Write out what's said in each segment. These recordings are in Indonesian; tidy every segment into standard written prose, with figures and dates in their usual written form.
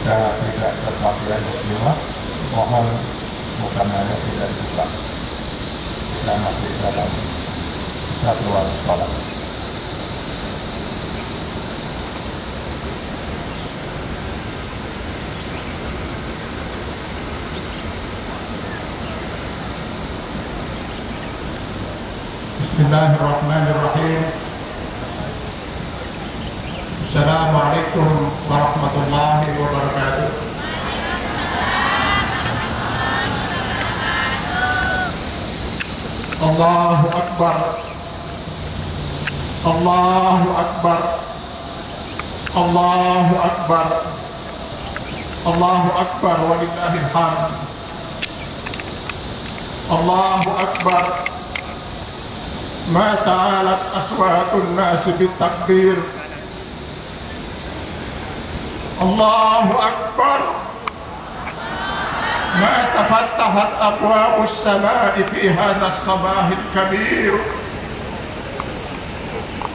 jika tidak terpakai muslimah, mohon bukannya tidak dibuka. Kita masih dalam satuan sholat. Bismillahirrahmanirrahim. Assalamualaikum warahmatullahi wabarakatuh. Allahu Akbar. Allahu Akbar. Allahu Akbar. Allahu Akbar walillahil hamd. Allahu Akbar. Ma ta'alat aswatun nasi bitakbir. Allahu Akbar. Ma tafattahat abwabus samai fi hadha as-sabahil kabir.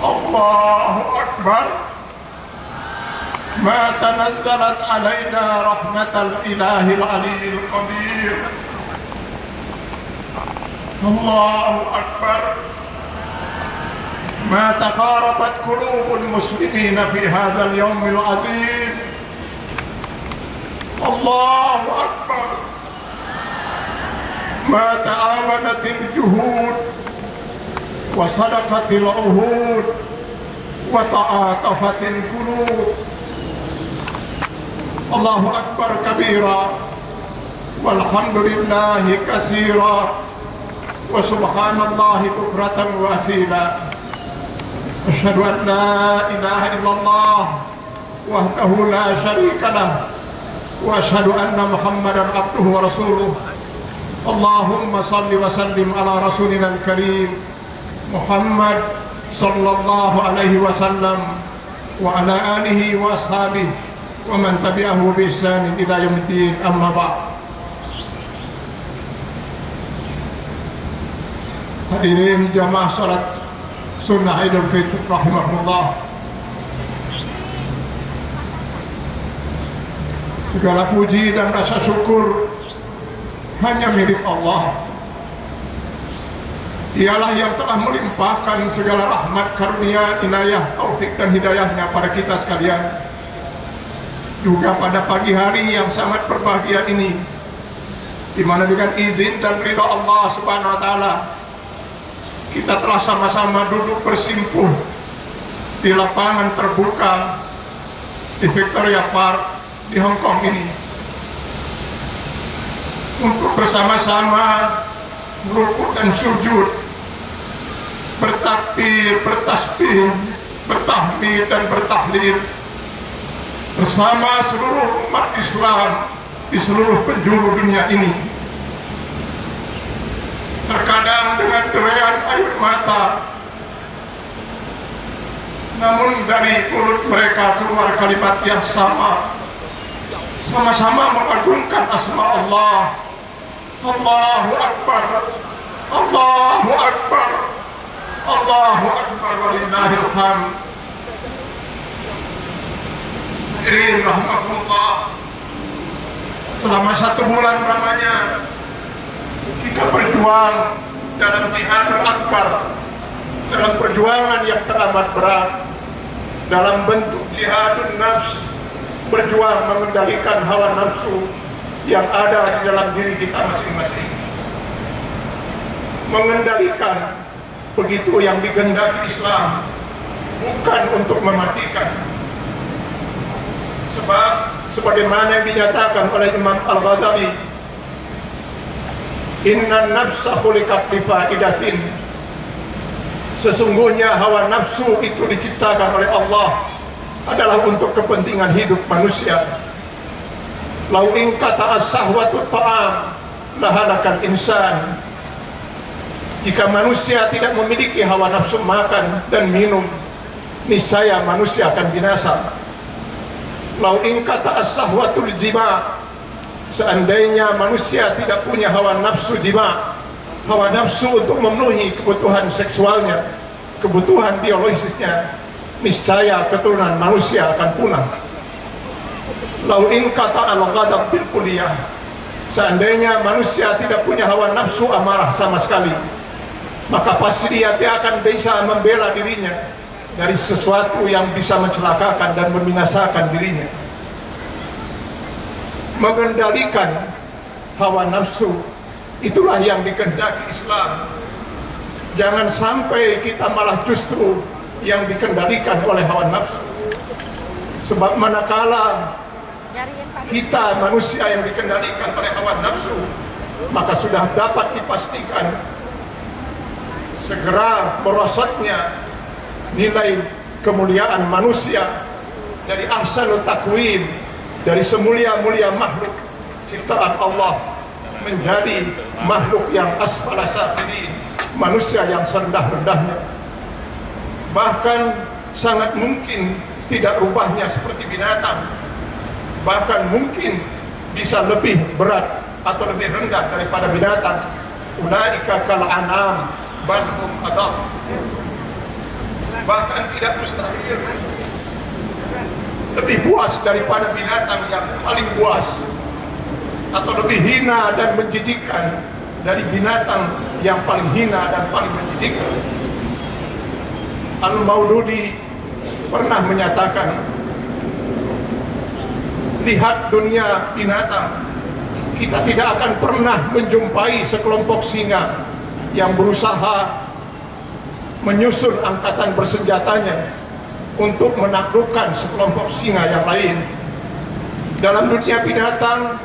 Allahu Akbar. Ma tanazzalat alaina rahmatal ilahil aliyil qadir. Allahu Akbar. ما تقاربت قلوب المسلمين في هذا اليوم العظيم. الله أكبر. ما تعاونت الجهود وصدقت العهود وتعاطفت القلوب. الله أكبر كبيرا والحمد لله كثيرا وسبحان الله بكرة وأصيلا. أشهد أن لا إله إلا الله وحده لا شريك له وأشهد أن محمدا عبده ورسوله. اللهم صل وسلم على رسولنا الكريم محمد صلى الله عليه وسلم وعلى آله وأصحابه ومن تبعه بإحسان إلى يوم الدين. أما بعد. Hadirin jamaah salat Sunnah Idul Fitri rahimahullah. Segala puji dan rasa syukur hanya milik Allah. Dialah yang telah melimpahkan segala rahmat, karunia, inayah, taufik dan hidayahnya pada kita sekalian. Juga pada pagi hari yang sangat berbahagia ini, di mana dengan izin dan ridha Allah Subhanahu wa taala kita telah sama-sama duduk bersimpuh di lapangan terbuka di Victoria Park di Hong Kong ini untuk bersama-sama merukuk dan sujud, bertakbir, bertasbih, bertahmid dan bertahlil bersama seluruh umat Islam di seluruh penjuru dunia ini. Terkadang dengan derean air mata, namun dari mulut mereka keluar kalimat yang sama-sama mengagungkan asma Allah. Allahu Akbar. Allahu Akbar. Allahu Akbar walillahil hamd. Hadirin rahmatullah. Selama 1 bulan lamanya kita berjuang dalam jihadul akbar, dalam perjuangan yang teramat berat, dalam bentuk jihadun nafs, berjuang mengendalikan hawa nafsu yang ada di dalam diri kita masing-masing. Mengendalikan begitu yang dikehendaki Islam, bukan untuk mematikan. Sebab sebagaimana yang dinyatakan oleh Imam Al-Ghazali, inna nafsa khuliqat lifaidatin. Sesungguhnya hawa nafsu itu diciptakan oleh Allah adalah untuk kepentingan hidup manusia. Lau in kata as-sahwatu ta'am lahalakan insan. Jika manusia tidak memiliki hawa nafsu makan dan minum, niscaya manusia akan binasa. Lau in kata as-sahwatul jima', seandainya manusia tidak punya hawa nafsu jima, hawa nafsu untuk memenuhi kebutuhan seksualnya, kebutuhan biologisnya, niscaya keturunan manusia akan punah. Lau in kata al-ghadab bil kulliyah, seandainya manusia tidak punya hawa nafsu amarah sama sekali, maka pasti dia akan bisa membela dirinya dari sesuatu yang bisa mencelakakan dan membinasakan dirinya. Mengendalikan hawa nafsu, itulah yang dikehendaki Islam. Jangan sampai kita malah justru yang dikendalikan oleh hawa nafsu. Sebab manakala kita manusia yang dikendalikan oleh hawa nafsu, maka sudah dapat dipastikan segera merosotnya nilai kemuliaan manusia dari ahsanut takwim, dari semulia-mulia makhluk ciptaan Allah menjadi makhluk yang asfala safilin, manusia yang serendah-rendahnya. Bahkan sangat mungkin tidak rubahnya seperti binatang, bahkan mungkin bisa lebih berat atau lebih rendah daripada binatang. Ulaika kal an'am bal hum adall. Bahkan tidak mustahil lebih buas daripada binatang yang paling buas, atau lebih hina dan menjijikkan dari binatang yang paling hina dan paling menjijikkan. Al-Maududi pernah menyatakan, lihat dunia binatang, kita tidak akan pernah menjumpai sekelompok singa yang berusaha menyusun angkatan bersenjatanya untuk menaklukkan sekelompok singa yang lain. Dalam dunia binatang,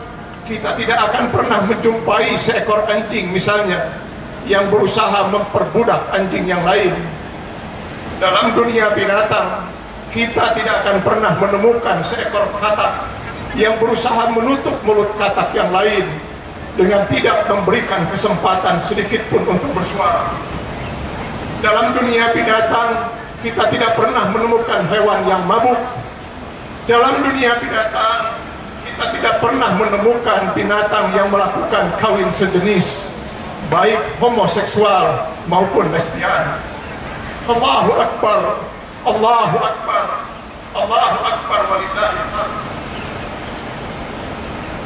kita tidak akan pernah menjumpai seekor anjing misalnya yang berusaha memperbudak anjing yang lain. Dalam dunia binatang, kita tidak akan pernah menemukan seekor katak yang berusaha menutup mulut katak yang lain dengan tidak memberikan kesempatan sedikit pun untuk bersuara. Dalam dunia binatang, kita tidak pernah menemukan hewan yang mabuk. Dalam dunia binatang, kita tidak pernah menemukan binatang yang melakukan kawin sejenis, baik homoseksual maupun lesbian. Allahu Akbar, Allahu Akbar, Allahu Akbar walillahil hamd.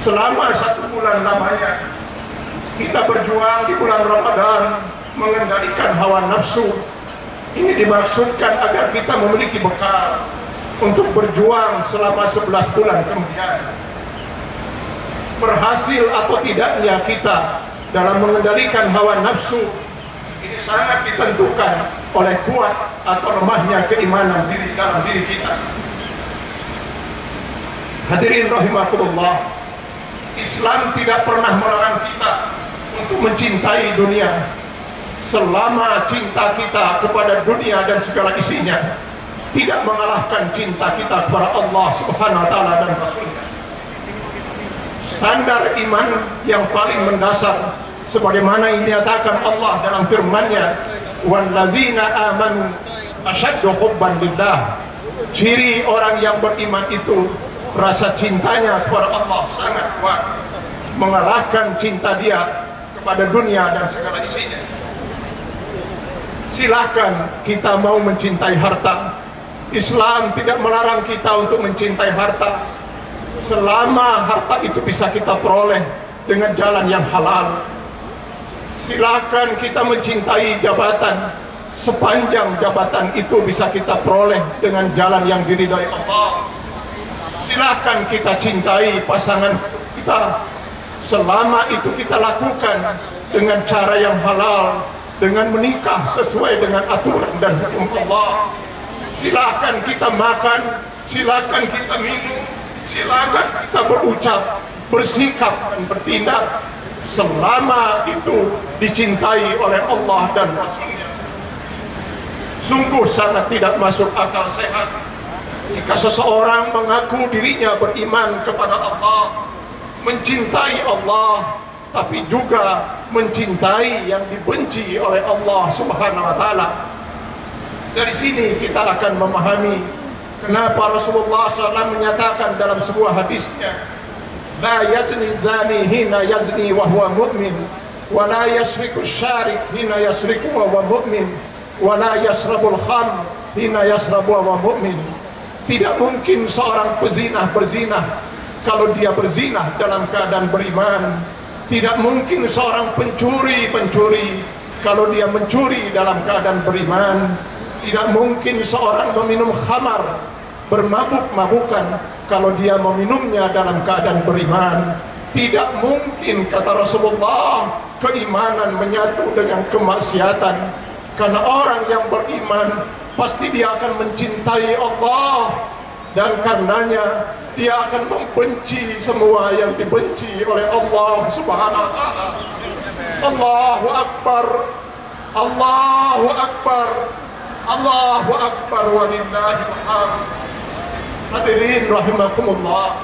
Selama 1 bulan lamanya kita berjuang di bulan Ramadan mengendalikan hawa nafsu. Ini dimaksudkan agar kita memiliki bekal untuk berjuang selama 11 bulan kemudian. Berhasil atau tidaknya kita dalam mengendalikan hawa nafsu, ini sangat ditentukan oleh kuat atau lemahnya keimanan diri dalam diri kita. Hadirin rahimakumullah, Islam tidak pernah melarang kita untuk mencintai dunia, selama cinta kita kepada dunia dan segala isinya tidak mengalahkan cinta kita kepada Allah Subhanahu wa taala dan Rasulnya. Standar iman yang paling mendasar sebagaimana yang dinyatakan Allah dalam firman-Nya, wallazina amanu asyaddu hubban lillah. Ciri orang yang beriman itu rasa cintanya kepada Allah sangat kuat, mengalahkan cinta dia kepada dunia dan segala isinya. Silahkan kita mau mencintai harta, Islam tidak melarang kita untuk mencintai harta selama harta itu bisa kita peroleh dengan jalan yang halal. Silahkan kita mencintai jabatan sepanjang jabatan itu bisa kita peroleh dengan jalan yang diridhai Allah. Silahkan kita cintai pasangan kita selama itu kita lakukan dengan cara yang halal, dengan menikah sesuai dengan aturan dan hukum Allah. Silakan kita makan, silakan kita minum, silakan kita berucap, bersikap dan bertindak selama itu dicintai oleh Allah dan Rasulnya. Sungguh sangat tidak masuk akal sehat jika seseorang mengaku dirinya beriman kepada Allah, mencintai Allah, tapi juga mencintai yang dibenci oleh Allah Subhanahu wa taala. Dari sini kita akan memahami kenapa Rasulullah SAW menyatakan dalam sebuah hadisnya, la yazni zani hina yazni wa huwa mu'min, wa la yasriku syarik hina yasriku wa huwa mu'min, wa la yasrabul kham hina yasrabu wa huwa mu'min. Tidak mungkin seorang pezinah berzinah kalau dia berzina dalam keadaan beriman. Tidak mungkin seorang pencuri kalau dia mencuri dalam keadaan beriman. Tidak mungkin seorang meminum khamar, bermabuk-mabukan, kalau dia meminumnya dalam keadaan beriman. Tidak mungkin, kata Rasulullah, keimanan menyatu dengan kemaksiatan. Karena orang yang beriman pasti dia akan mencintai Allah, dan karenanya dia akan membenci semua yang dibenci oleh Allah Subhanahu wa taala. Allahu Akbar, Allahu Akbar, Allahu Akbar, walillahil hamd. Hadirin rahimakumullah,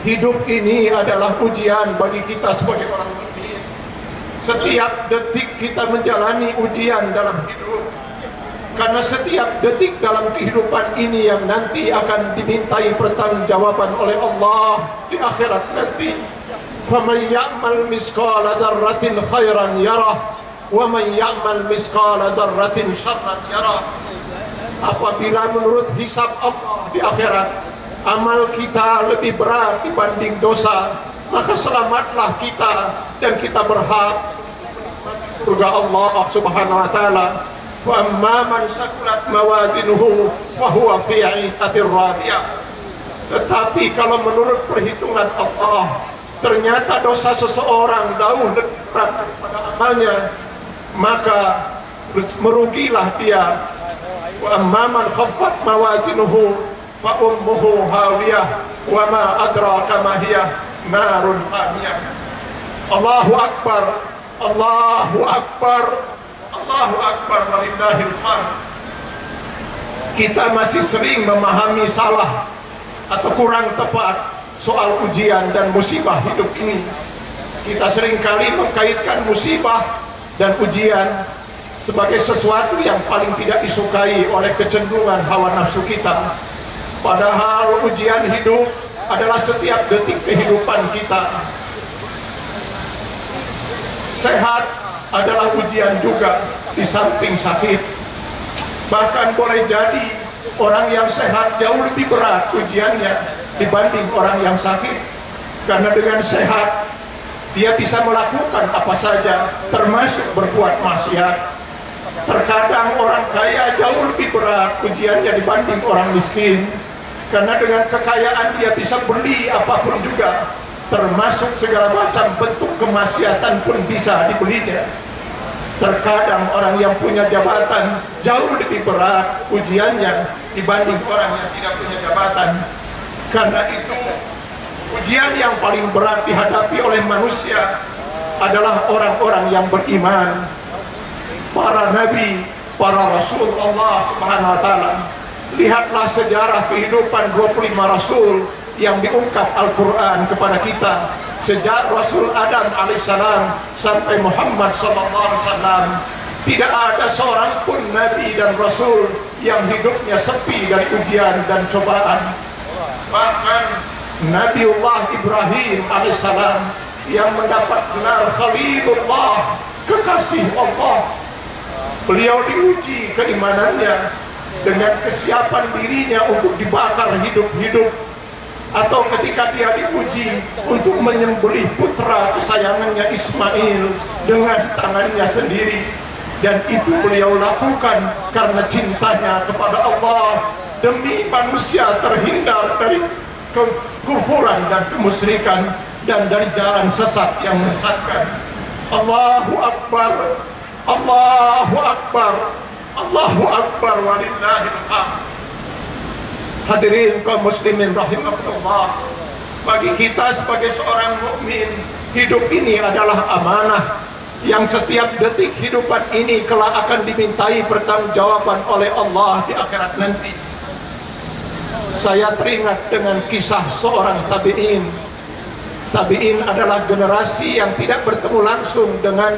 hidup ini adalah ujian bagi kita sebagai orang mukmin. Setiap detik kita menjalani ujian dalam hidup, karena setiap detik dalam kehidupan ini yang nanti akan dimintai pertanggungjawaban oleh Allah di akhirat nanti. Faman ya'mal misqala dzarratin khairan yarah, wa man ya'mal misqala dzarratin syarran yarah. Apabila menurut hisab Allah di akhirat amal kita lebih berat dibanding dosa, maka selamatlah kita dan kita berhak surga Allah Subhanahu wa taala. Wa amma man sakulat mawazinuhu fahuwa fi 'ishatir radiyah. Tetapi kalau menurut perhitungan Allah ternyata dosa seseorang jauh lebih berat daripada amalnya, maka merugilah dia. Wa amma man khaffat mawazinuhu fa ummuhu hawiyah wa ma adraka ma hiya narun hamiyah. Allahu Akbar, Allahu Akbar, Allahu Akbar, walillahil hamd. Kita masih sering memahami salah atau kurang tepat soal ujian dan musibah hidup ini. Kita seringkali mengkaitkan musibah dan ujian sebagai sesuatu yang paling tidak disukai oleh kecenderungan hawa nafsu kita. Padahal ujian hidup adalah setiap detik kehidupan kita. Sehat adalah ujian juga di samping sakit. Bahkan boleh jadi orang yang sehat jauh lebih berat ujiannya dibanding orang yang sakit. Karena dengan sehat dia bisa melakukan apa saja, termasuk berbuat maksiat. Terkadang orang kaya jauh lebih berat ujiannya dibanding orang miskin. Karena dengan kekayaan dia bisa beli apapun juga, termasuk segala macam bentuk kemaksiatan pun bisa dibelinya. Terkadang orang yang punya jabatan jauh lebih berat ujiannya dibanding orang yang tidak punya jabatan. Karena itu ujian yang paling berat dihadapi oleh manusia adalah orang-orang yang beriman, para nabi, para rasul Allah Subhanahu wa taala. Lihatlah sejarah kehidupan 25 rasul yang diungkap Al-Quran kepada kita. Sejak Rasul Adam alaihissalam sampai Muhammad sallallahu alaihi wasallam, tidak ada seorang pun nabi dan rasul yang hidupnya sepi dari ujian dan cobaan. Bahkan Nabiullah Ibrahim alaihissalam yang mendapat gelar Khalilullah, kekasih Allah, beliau diuji keimanannya dengan kesiapan dirinya untuk dibakar hidup-hidup, atau ketika dia diuji untuk menyembelih putra kesayangannya Ismail dengan tangannya sendiri. Dan itu beliau lakukan karena cintanya kepada Allah, demi manusia terhindar dari kekufuran dan kemusyrikan dan dari jalan sesat yang menyesatkan. Allahu Akbar, Allahu Akbar, Allahu Akbar, walillahil hamd. Hadirin kaum muslimin rahimakumullah, bagi kita sebagai seorang mukmin, hidup ini adalah amanah yang setiap detik kehidupan ini kelak akan dimintai pertanggungjawaban oleh Allah di akhirat nanti. Saya teringat dengan kisah seorang tabi'in. Tabi'in adalah generasi yang tidak bertemu langsung dengan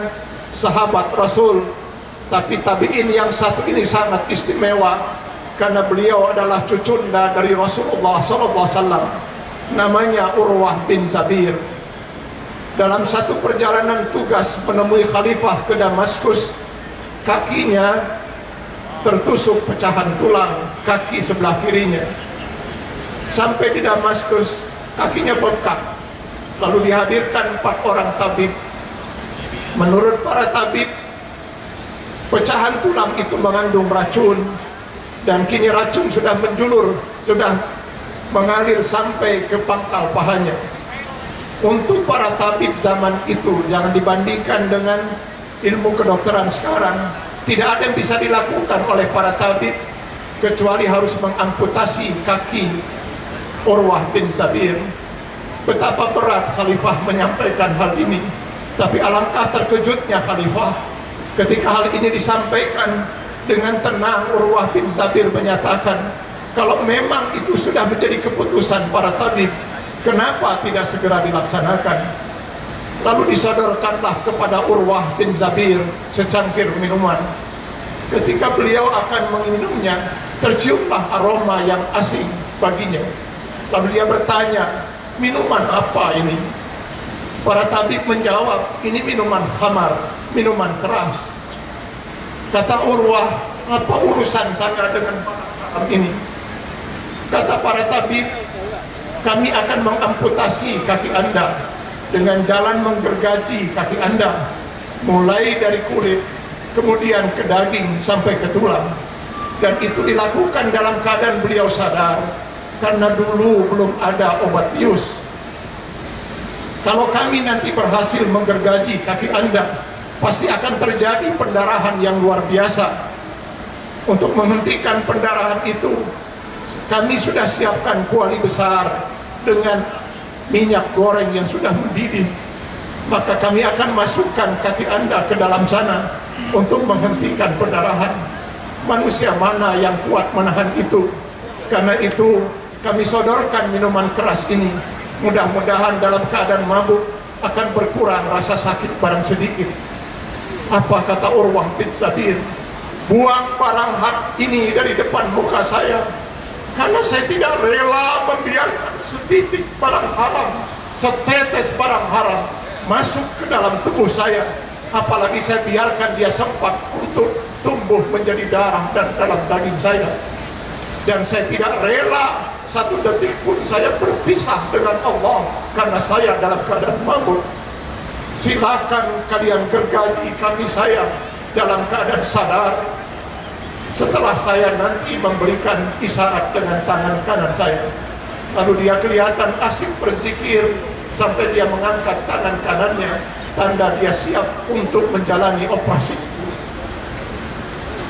sahabat Rasul, tapi tabi'in yang satu ini sangat istimewa karena beliau adalah cucunda dari Rasulullah SAW. Namanya Urwah bin Zabir. Dalam satu perjalanan tugas menemui khalifah ke Damaskus, kakinya tertusuk pecahan tulang kaki sebelah kirinya. Sampai di Damaskus, kakinya bengkak. Lalu dihadirkan 4 orang tabib. Menurut para tabib, pecahan tulang itu mengandung racun, dan kini racun sudah menjulur, sudah mengalir sampai ke pangkal pahanya. Untuk para tabib zaman itu, jangan dibandingkan dengan ilmu kedokteran sekarang. Tidak ada yang bisa dilakukan oleh para tabib kecuali harus mengamputasi kaki Urwah bin Zabir. Betapa berat Khalifah menyampaikan hal ini, tapi alangkah terkejutnya Khalifah ketika hal ini disampaikan. Dengan tenang Urwah bin Zabir menyatakan, kalau memang itu sudah menjadi keputusan para tabib, kenapa tidak segera dilaksanakan? Lalu disodorkanlah kepada Urwah bin Zabir secangkir minuman. Ketika beliau akan meminumnya, terciumlah aroma yang asing baginya. Lalu dia bertanya, minuman apa ini? Para tabib menjawab, ini minuman khamar, minuman keras. Kata Urwah, apa urusan saya dengan malam ini? Kata para tabib, kami akan mengamputasi kaki Anda dengan jalan menggergaji kaki Anda, mulai dari kulit, kemudian ke daging sampai ke tulang. Dan itu dilakukan dalam keadaan beliau sadar, karena dulu belum ada obat bius. Kalau kami nanti berhasil menggergaji kaki Anda, pasti akan terjadi pendarahan yang luar biasa. Untuk menghentikan pendarahan itu, kami sudah siapkan kuali besar dengan minyak goreng yang sudah mendidih. Maka kami akan masukkan kaki Anda ke dalam sana untuk menghentikan pendarahan. Manusia mana yang kuat menahan itu? Karena itu kami sodorkan minuman keras ini. Mudah-mudahan dalam keadaan mabuk akan berkurang rasa sakit barang sedikit. Apa kata Urwah bin Zabir? Buang barang hak ini dari depan muka saya, karena saya tidak rela membiarkan setitik barang haram, setetes barang haram masuk ke dalam tubuh saya. Apalagi saya biarkan dia sempat untuk tumbuh menjadi darah dan dalam daging saya. Dan saya tidak rela satu detik pun saya berpisah dengan Allah karena saya dalam keadaan mabuk. Silakan kalian gergaji kaki saya dalam keadaan sadar. Setelah saya nanti memberikan isyarat dengan tangan kanan saya, lalu dia kelihatan asik berzikir sampai dia mengangkat tangan kanannya, tanda dia siap untuk menjalani operasi.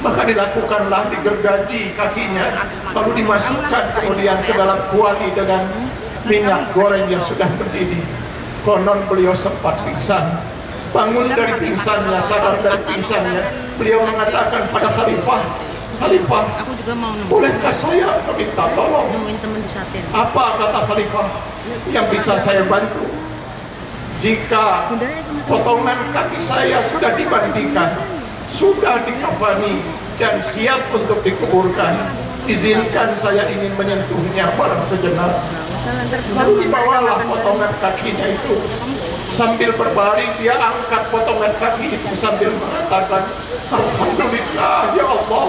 Maka dilakukanlah digergaji kakinya, lalu dimasukkan kemudian ke dalam kuali dengan minyak goreng yang sudah mendidih. Konon beliau sempat pingsan. Bangun dari pingsannya, sadar dari pingsannya, beliau mengatakan pada Khalifah, Khalifah, bolehkah saya meminta tolong? Apa kata Khalifah yang bisa saya bantu? Jika potongan kaki saya sudah dimandikan, sudah dikafani dan siap untuk dikuburkan, izinkan saya ingin menyentuhnya barang sejenak. Lalu dibawalah potongan kakinya itu. Sambil berbaring dia angkat potongan kaki itu sambil mengatakan, Alhamdulillah ya Allah,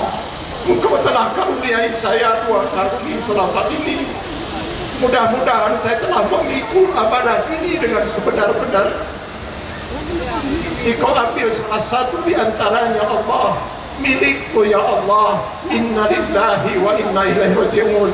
Engkau telah karuniai saya 2 kaki selama ini. Mudah-mudahan saya telah memikul amanah ini dengan sebenar-benar. Engkau ambil salah satu di antaranya Allah, milikku ya Allah. Inna lillahi wa inna ilaihi raji'un.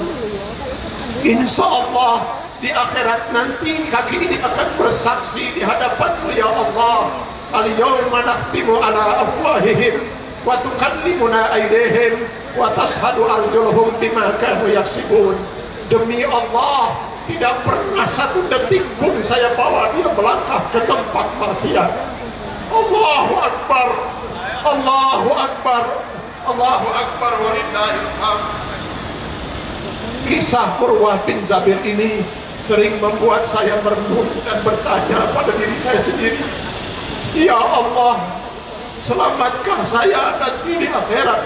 Insya Allah di akhirat nanti kaki ini akan bersaksi di hadapanmu ya Allah. Al-yawma nakhtimu ala afwahihim wa tukallimuna aydihim wa tashhadu arjuluhum bima kanu yaksibun. Demi Allah, tidak pernah satu detik pun saya bawa dia melangkah ke tempat maksiat. Allahu Akbar, Allahu Akbar, Allahu Akbar walillahil hamd. Kisah Urwah bin Zabir ini sering membuat saya merenung dan bertanya pada diri saya sendiri, ya Allah, selamatkan saya nanti di akhirat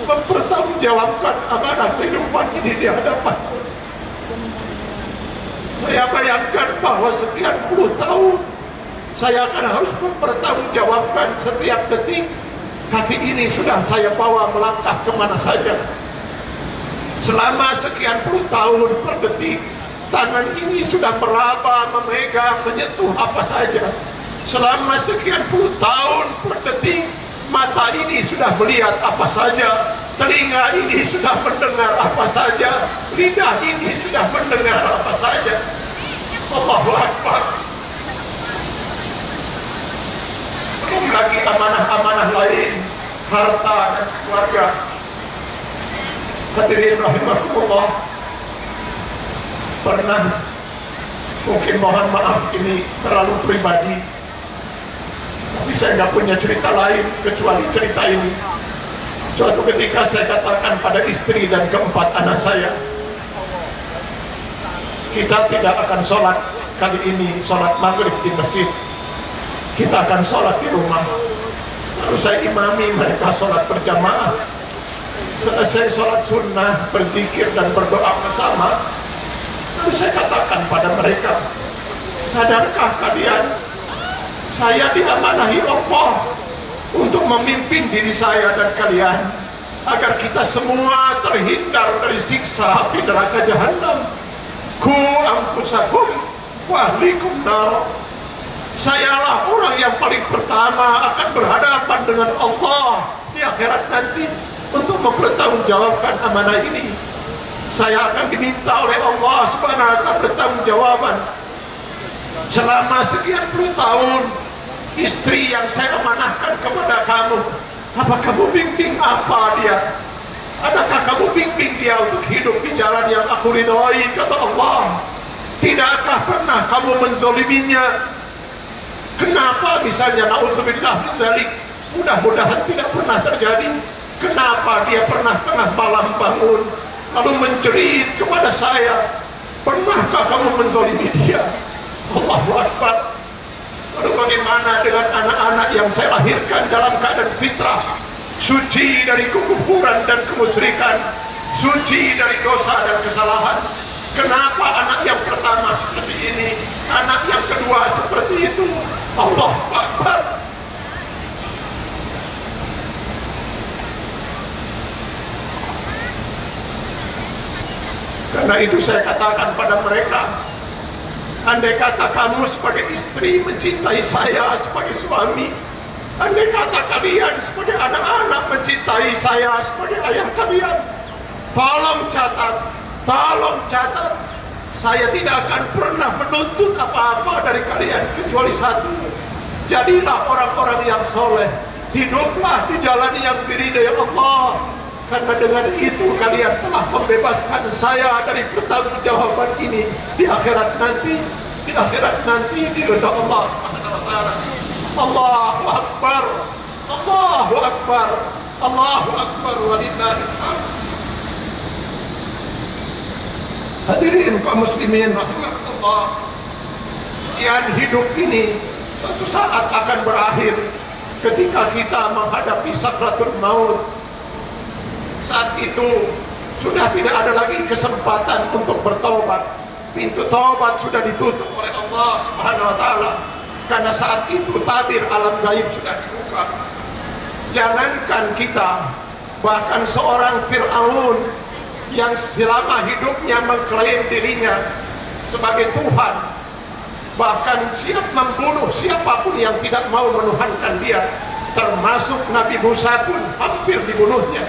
mempertanggungjawabkan amanah kehidupan ini di hadapan. Saya bayangkan bahwa sekian puluh tahun saya akan harus mempertanggungjawabkan setiap detik kaki ini sudah saya bawa melangkah kemana saja. Selama sekian puluh tahun per detik, tangan ini sudah meraba, memegang, menyentuh apa saja. Selama sekian puluh tahun per detik, mata ini sudah melihat apa saja, telinga ini sudah mendengar apa saja, lidah ini sudah mendengar apa saja. Allahu Akbar. Belum lagi amanah-amanah lain, harta dan keluarga. Hadirin rahimahullah, pernah, mungkin mohon maaf ini terlalu pribadi, tapi saya nggak punya cerita lain kecuali cerita ini. Suatu ketika saya katakan pada istri dan keempat anak saya, kita tidak akan sholat kali ini, sholat maghrib di masjid, kita akan sholat di rumah. Lalu saya imami mereka sholat berjamaah. Selesai sholat sunnah, berzikir dan berdoa bersama, lalu saya katakan pada mereka, sadarkah kalian, saya diamanahi Allah untuk memimpin diri saya dan kalian agar kita semua terhindar dari siksa api neraka jahanam. Ku anfusakum wa ahlikum nar. Sayalah orang yang paling pertama akan berhadapan dengan Allah di akhirat nanti untuk mempertanggungjawabkan amanah ini. Saya akan diminta oleh Allah Subhanahu wa taala pertanggungjawaban. Selama sekian puluh tahun, istri yang saya amanahkan kepada kamu, apa kamu bimbing apa dia? Adakah kamu bimbing dia untuk hidup di jalan yang aku ridhoi, kata Allah? Tidakkah pernah kamu menzoliminya? Kenapa misalnya, na'udzubillah min dzalik, mudah-mudahan tidak pernah terjadi. Kenapa dia pernah tengah malam bangun lalu menjerit kepada saya? Pernahkah kamu menzolimi dia? Allahu Akbar. Lalu bagaimana dengan anak-anak yang saya lahirkan dalam keadaan fitrah, suci dari kekufuran dan kemusyrikan, suci dari dosa dan kesalahan? Kenapa anak yang pertama seperti ini, anak yang kedua seperti itu? Allahu Akbar. Karena itu saya katakan pada mereka, andai kata kamu sebagai istri mencintai saya sebagai suami, andai kata kalian sebagai anak-anak mencintai saya sebagai ayah kalian, tolong catat, saya tidak akan pernah menuntut apa-apa dari kalian kecuali satu: jadilah orang-orang yang soleh, hiduplah di jalan yang diridhai Allah. Karena dengan itu kalian telah membebaskan saya dari pertanggungjawaban ini di akhirat nanti, di ridha Allah. Allahu Akbar, Allahu Akbar, Allahu Akbar, walillahil hamd. Hadirin kaum muslimin rahimahullah, ujian hidup ini suatu saat akan berakhir ketika kita menghadapi sakratul maut. Saat itu sudah tidak ada lagi kesempatan untuk bertaubat. Pintu taubat sudah ditutup oleh Allah Subhanahu wa taala. Karena saat itu tabir alam gaib sudah dibuka. Jangankan kita, bahkan seorang Fir'aun yang selama hidupnya mengklaim dirinya sebagai Tuhan, bahkan siap membunuh siapapun yang tidak mau menuhankan dia, termasuk Nabi Musa pun hampir dibunuhnya.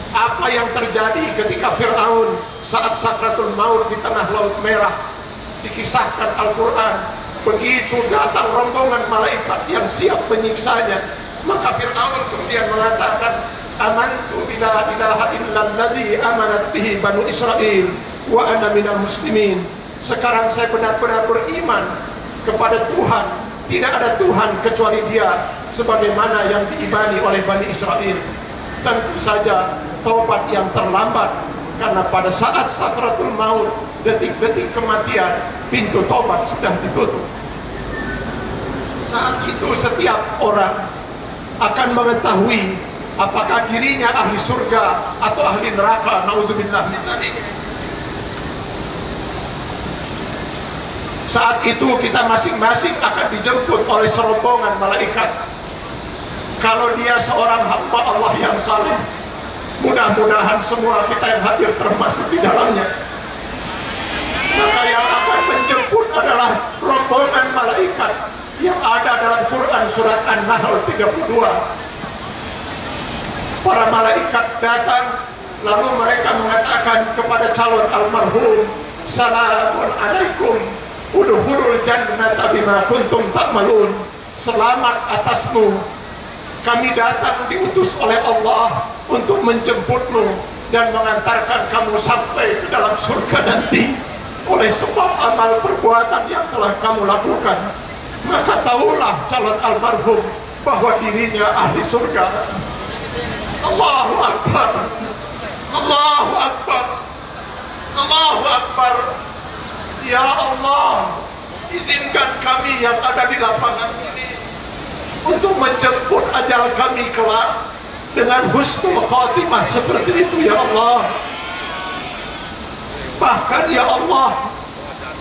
Apa yang terjadi ketika Fir'aun saat sakratul maut di tengah Laut Merah? Dikisahkan Al-Quran, begitu datang rombongan malaikat yang siap menyiksanya, maka Fir'aun kemudian mengatakan, amantu bila ilaha illalladzi amanat bihi banu Israel wa ana minal muslimin. Sekarang saya benar-benar beriman kepada Tuhan, tidak ada Tuhan kecuali Dia, sebagaimana yang diimani oleh Bani Israel. Tentu saja taubat yang terlambat, karena pada saat sakratul maut, detik-detik kematian, pintu taubat sudah ditutup. Saat itu setiap orang akan mengetahui apakah dirinya ahli surga atau ahli neraka. Nauzubillah min dzalik. Saat itu kita masing-masing akan dijemput oleh serombongan malaikat. Kalau dia seorang hamba Allah yang saleh, Mudah-mudahan semua kita yang hadir termasuk di dalamnya. Maka yang akan menjemput adalah rombongan malaikat yang ada dalam Quran surat An-Nahl 32. Para malaikat datang, lalu mereka mengatakan kepada calon almarhum, "Salamun alaikum, udkhulul jannata bima kuntum ta'malun." Selamat atasmu, kami datang diutus oleh Allah untuk menjemputmu dan mengantarkan kamu sampai ke dalam surga nanti oleh sebab amal perbuatan yang telah kamu lakukan. Maka tahulah calon almarhum bahwa dirinya ahli surga. Allahu Akbar, Allahu Akbar, Allahu Akbar. Ya Allah, izinkan kami yang ada di lapangan ini untuk menjemput ajal kami kelak dengan husnul khatimah seperti itu ya Allah. Bahkan ya Allah,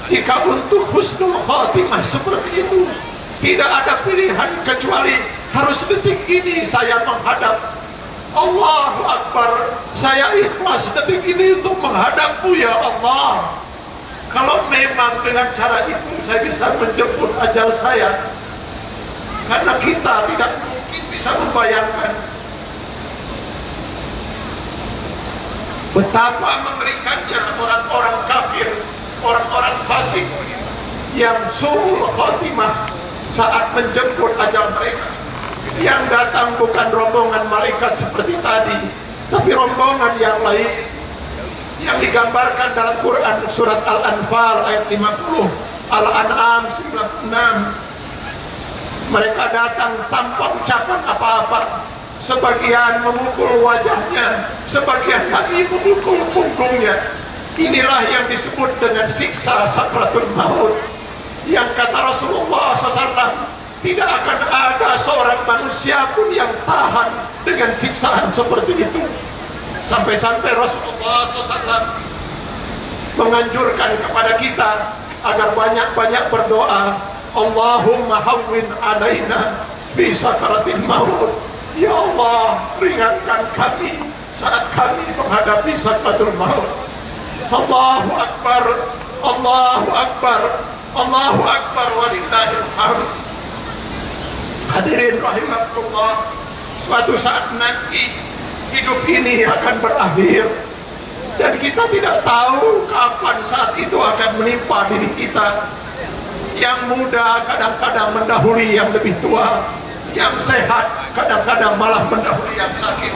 jika untuk husnul khatimah seperti itu tidak ada pilihan kecuali harus detik ini saya menghadap. Allahu Akbar, saya ikhlas detik ini untuk menghadapmu ya Allah. Kalau memang dengan cara itu saya bisa menjemput ajal saya, karena kita tidak mungkin bisa membayangkan betapa mengerikannya orang-orang kafir, orang-orang fasik yang suul khatimah saat menjemput ajal mereka. Yang datang bukan rombongan malaikat seperti tadi, tapi rombongan yang lain yang digambarkan dalam Quran surat Al-Anfal ayat 50, Al-An'am 96. Mereka datang tanpa ucapan apa-apa. Sebagian memukul wajahnya, sebagian lagi memukul punggungnya. Inilah yang disebut dengan siksa sakratul maut, yang kata Rasulullah SAW, tidak akan ada seorang manusia pun yang tahan dengan siksaan seperti itu. Sampai-sampai Rasulullah SAW menganjurkan kepada kita agar banyak-banyak berdoa, Allahumma hawwin alaina fi sakaratil maut. Ya Allah, ringankan kami saat kami menghadapi sakratul maut. Allahu Akbar, Allahu Akbar, Allahu Akbar, walillahil hamd. Hadirin rahimakumullah, suatu saat nanti hidup ini akan berakhir dan kita tidak tahu kapan saat itu akan menimpa diri kita. Yang muda kadang-kadang mendahului yang lebih tua, yang sehat kadang-kadang malah mendahului yang sakit.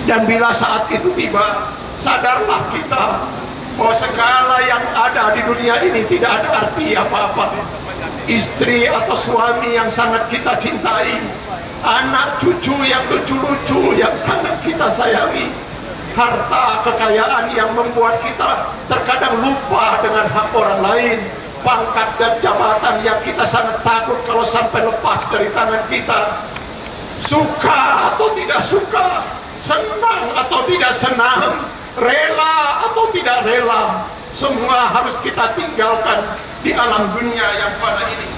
Dan bila saat itu tiba, sadarlah kita bahwa segala yang ada di dunia ini tidak ada arti apa-apa. Istri atau suami yang sangat kita cintai, anak cucu yang lucu-lucu yang sangat kita sayangi, harta kekayaan yang membuat kita terkadang lupa dengan hak orang lain, pangkat dan jabatan yang kita sangat takut kalau sampai lepas dari tangan kita. Suka atau tidak suka, senang atau tidak senang, rela atau tidak rela, semua harus kita tinggalkan di alam dunia yang fana ini.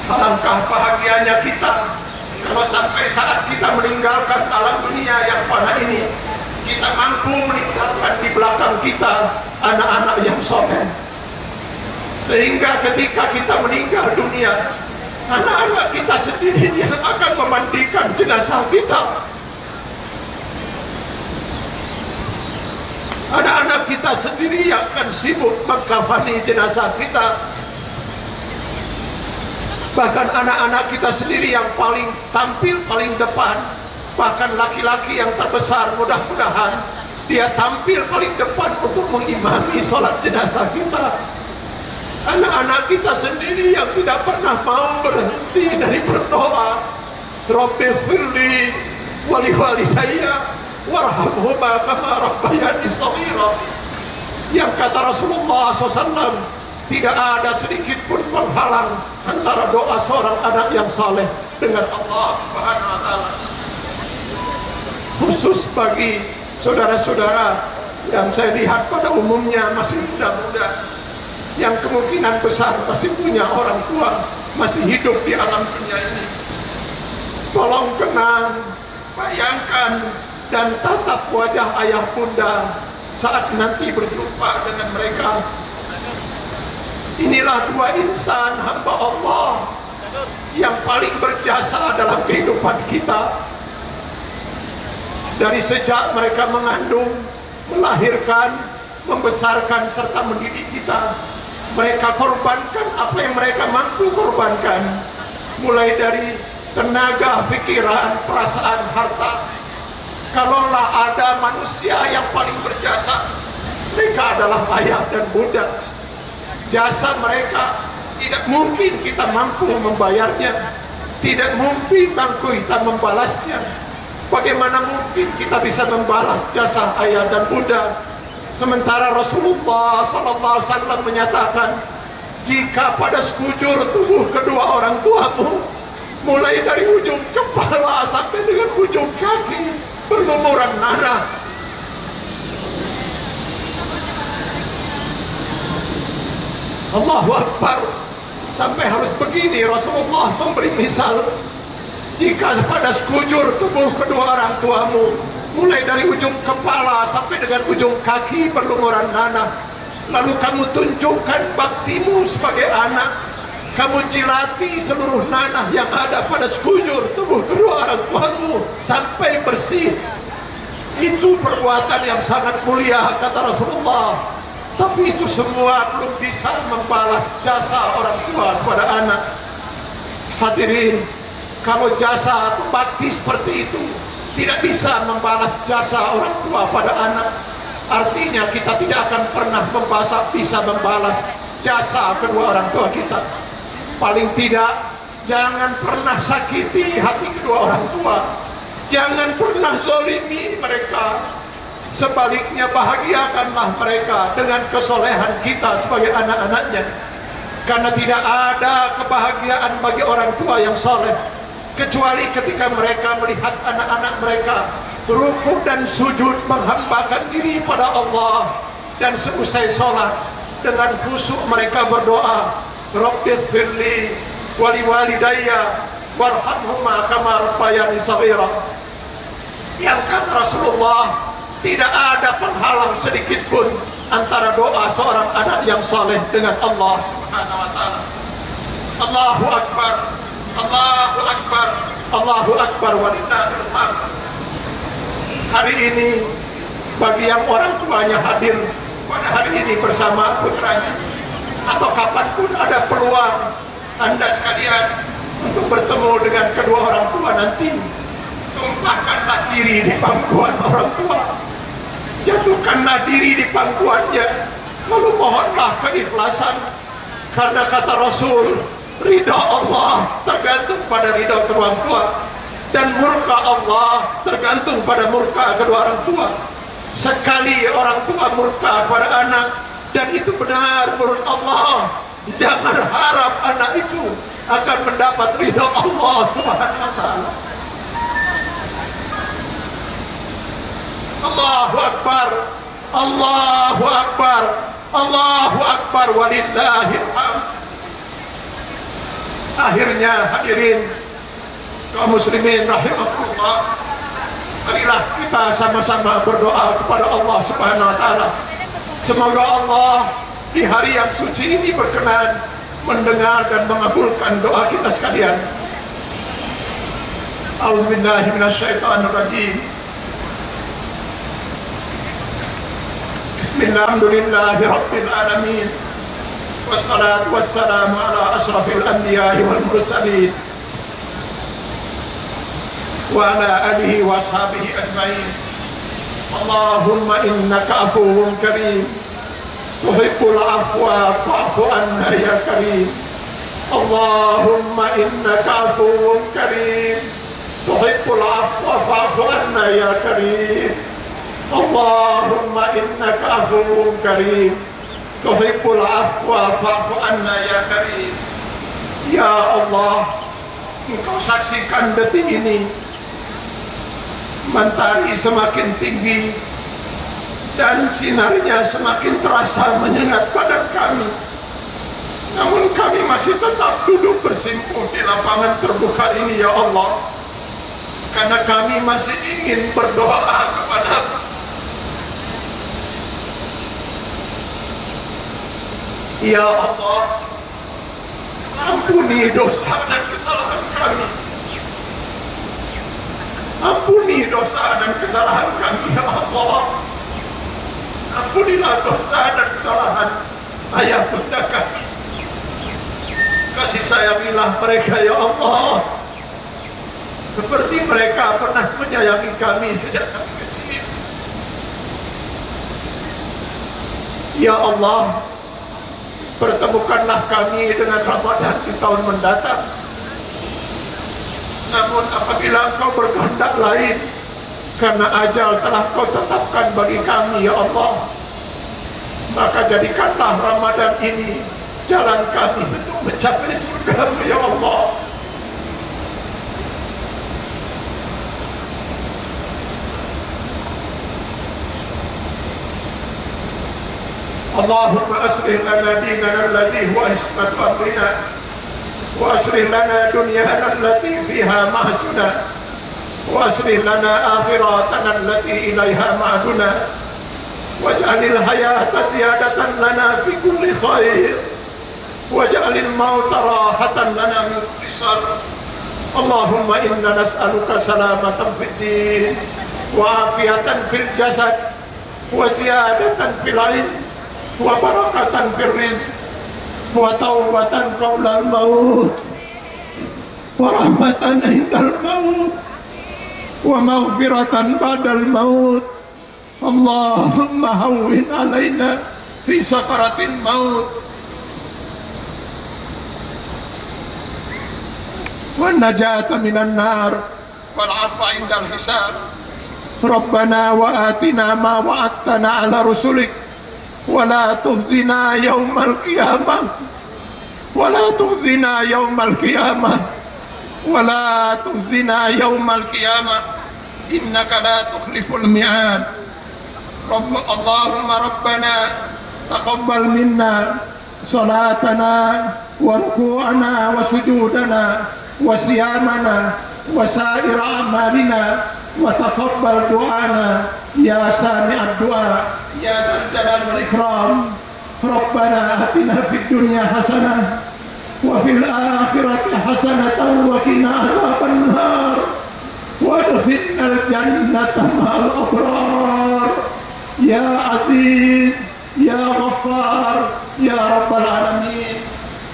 Alangkah bahagianya kita kalau sampai saat kita meninggalkan alam dunia yang fana ini, kita mampu meninggalkan di belakang kita anak-anak yang soleh, sehingga ketika kita meninggal dunia, anak-anak kita sendiri yang akan memandikan jenazah kita. Anak-anak kita sendiri yang akan sibuk mengkafani jenazah kita. Bahkan anak-anak kita sendiri yang paling tampil paling depan, bahkan laki-laki yang terbesar mudah-mudahan dia tampil paling depan untuk mengimami sholat jenazah kita. Anak-anak kita sendiri yang tidak pernah mau berhenti dari berdoa, Rabbi firli wali walidayya warhamhuma kama rabbayani shaghira, yang kata Rasulullah SAW, tidak ada sedikit pun penghalang antara doa seorang anak yang saleh dengan Allah Subhanahu wa Ta'ala. Khusus bagi saudara-saudara yang saya lihat pada umumnya masih muda-muda, yang kemungkinan besar masih punya orang tua, masih hidup di alam dunia ini. Tolong kenang, bayangkan dan tatap wajah ayah bunda saat nanti berjumpa dengan mereka. Inilah dua insan hamba Allah yang paling berjasa dalam kehidupan kita. Dari sejak mereka mengandung, melahirkan, membesarkan serta mendidik kita, mereka korbankan apa yang mereka mampu korbankan, mulai dari tenaga, pikiran, perasaan, harta. Kalaulah ada manusia yang paling berjasa, mereka adalah ayah dan bunda. Jasa mereka tidak mungkin kita mampu membayarnya, tidak mungkin mampu kita membalasnya. Bagaimana mungkin kita bisa membalas jasa ayah dan bunda? Sementara Rasulullah SAW menyatakan, jika pada sekujur tubuh kedua orang tuamu, mulai dari ujung kepala sampai dengan ujung kaki, berlumuran nanah, Allahu Akbar, sampai harus begini Rasulullah memberi misal. Jika pada sekujur tubuh kedua orang tuamu, mulai dari ujung kepala sampai dengan ujung kaki, berlumuran nanah, lalu kamu tunjukkan baktimu sebagai anak, kamu jilati seluruh nanah yang ada pada sekujur tubuh kedua orang tuamu sampai bersih, itu perbuatan yang sangat mulia, kata Rasulullah. Tapi itu semua belum bisa membalas jasa orang tua kepada anak. Hadirin, kalau jasa atau bakti seperti itu tidak bisa membalas jasa orang tua pada anak, artinya kita tidak akan pernah bisa membalas jasa kedua orang tua kita. Paling tidak, jangan pernah sakiti hati kedua orang tua, jangan pernah zalimi mereka. Sebaliknya, bahagiakanlah mereka dengan kesolehan kita sebagai anak-anaknya. Karena tidak ada kebahagiaan bagi orang tua yang soleh kecuali ketika mereka melihat anak-anak mereka rukuk dan sujud menghambakan diri pada Allah, dan seusai sholat dengan khusyuk mereka berdoa, Rabbighfirli wali walidayya warhamhuma kama rabbayani shaghira. Yang kata Rasulullah, tidak ada penghalang sedikit pun antara doa seorang anak yang saleh dengan Allah Subhanahu wa taala. Allahu Akbar, Allahu Akbar, Allahu Akbar walillahil hamd. Hari ini bagi yang orang tuanya hadir pada hari ini bersama putranya, atau kapanpun ada peluang Anda sekalian untuk bertemu dengan kedua orang tua nanti, tumpahkanlah diri di pangkuan orang tua, jatuhkanlah diri di pangkuannya, lalu mohonlah keikhlasan. Karena kata Rasul, ridha Allah tergantung pada ridha kedua orang tua, dan murka Allah tergantung pada murka kedua orang tua. Sekali orang tua murka pada anak, dan itu benar menurut Allah, jangan harap anak itu akan mendapat ridha Allah Subhanahu wa taala. Allahu Akbar, Allahu Akbar, Allahu Akbar walillahil hamd. Akhirnya hadirin kaum muslimin rahimakumullah, marilah kita sama-sama berdoa kepada Allah Subhanahu wa taala. Semoga Allah di hari yang suci ini berkenan mendengar dan mengabulkan doa kita sekalian. A'udzubillahi minasyaitonirrajim. Bismillahirrahmanirrahim. Rabbil alamin. Wassalatu wassalamu ala asrafil anbiya'i wal mursalin wa ala alihi wa ashabihi ajma'in. Allahumma innaka afuwwun karim tuhibbul afwa fa'fu anna ya karim. Allahumma innaka afuwwun karim tuhibbul afwa fa'fu anna ya karim. Allahumma innaka afuwwun karim tuhibbul afwa fa'fu anna ya karim. Ya Allah, Engkau saksikan detik ini mentari semakin tinggi dan sinarnya semakin terasa menyengat badan kami, namun kami masih tetap duduk bersimpuh di lapangan terbuka ini. Ya Allah, karena kami masih ingin berdoa kepada-Mu. Ya Allah, ampuni dosa dan kesalahan kami. Ampuni dosa dan kesalahan kami, ya Allah. Ampunilah dosa dan kesalahan ayah bunda kami. Kasih sayangilah mereka, ya Allah, seperti mereka pernah menyayangi kami sejak kami kecil. Ya Allah, pertemukanlah kami dengan Ramadan di tahun mendatang. Namun apabila Engkau berkehendak lain, karena ajal telah Kau tetapkan bagi kami, ya Allah, maka jadikanlah Ramadan ini jalan kami untuk mencapai surga-Mu, ya Allah. Allahumma aslih lana dinana alladhi huwa ismatu amrina wa aslih lana dunyana allati fiha mahsuna wa aslih lana akhiratana allati ilaiha ma'aduna waj'alil hayata ziyadatan lana fi kulli khair waj'alil mauta rahatan lana min kulli syarr. Allahumma inna nas'aluka salamatan fid din wa afiyatan fil jasad wa ziyadatan fil ilm wa barakatan fil rizq wa taubatan qabla al maut wa rahmatan indal maut wa maghfiratan ba'dal maut. Allahumma hawwin alaina fi sakaratil maut wa najata minan nar wal 'afwa indal hisab. Rabbana wa atina ma wa'adtana ala rusulik ولا تخزنا يوم القيامة ولا تخزنا يوم القيامة ولا تخزنا يوم القيامة إنك لا تخلف الميعاد. اللهم ربنا تقبل منا صلاتنا وركوعنا وسجودنا وصيامنا وسائر أعمالنا وتقبل دعانا يا سامع الدعاء يا ذا الجلال والإكرام. ربنا آتنا في الدنيا حسنة وفي الآخرة حسنة وقنا عذاب النار وادخلنا الجنة مع الأبرار يا عزيز يا غفار يا رب العالمين.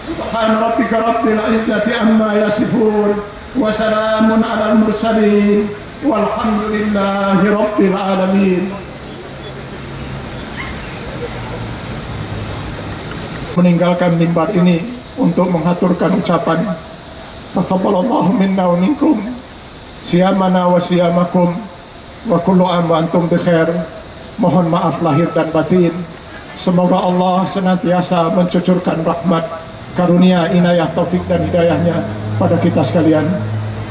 سبحان ربك رب العزة عما يصفون وسلام على المرسلين walhamdulillahi rabbil alamin. Meninggalkan mimbar ini untuk mengaturkan ucapan taqabbalallahu minna wa minkum siyamana wa siyamakum wa kullu am wa antum bikhair. Mohon maaf lahir dan batin. Semoga Allah senantiasa mencucurkan rahmat, karunia, inayah, taufik dan hidayahnya pada kita sekalian.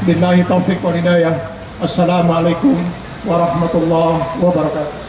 Billahi taufik wal hidayah. Assalamualaikum warahmatullahi wabarakatuh.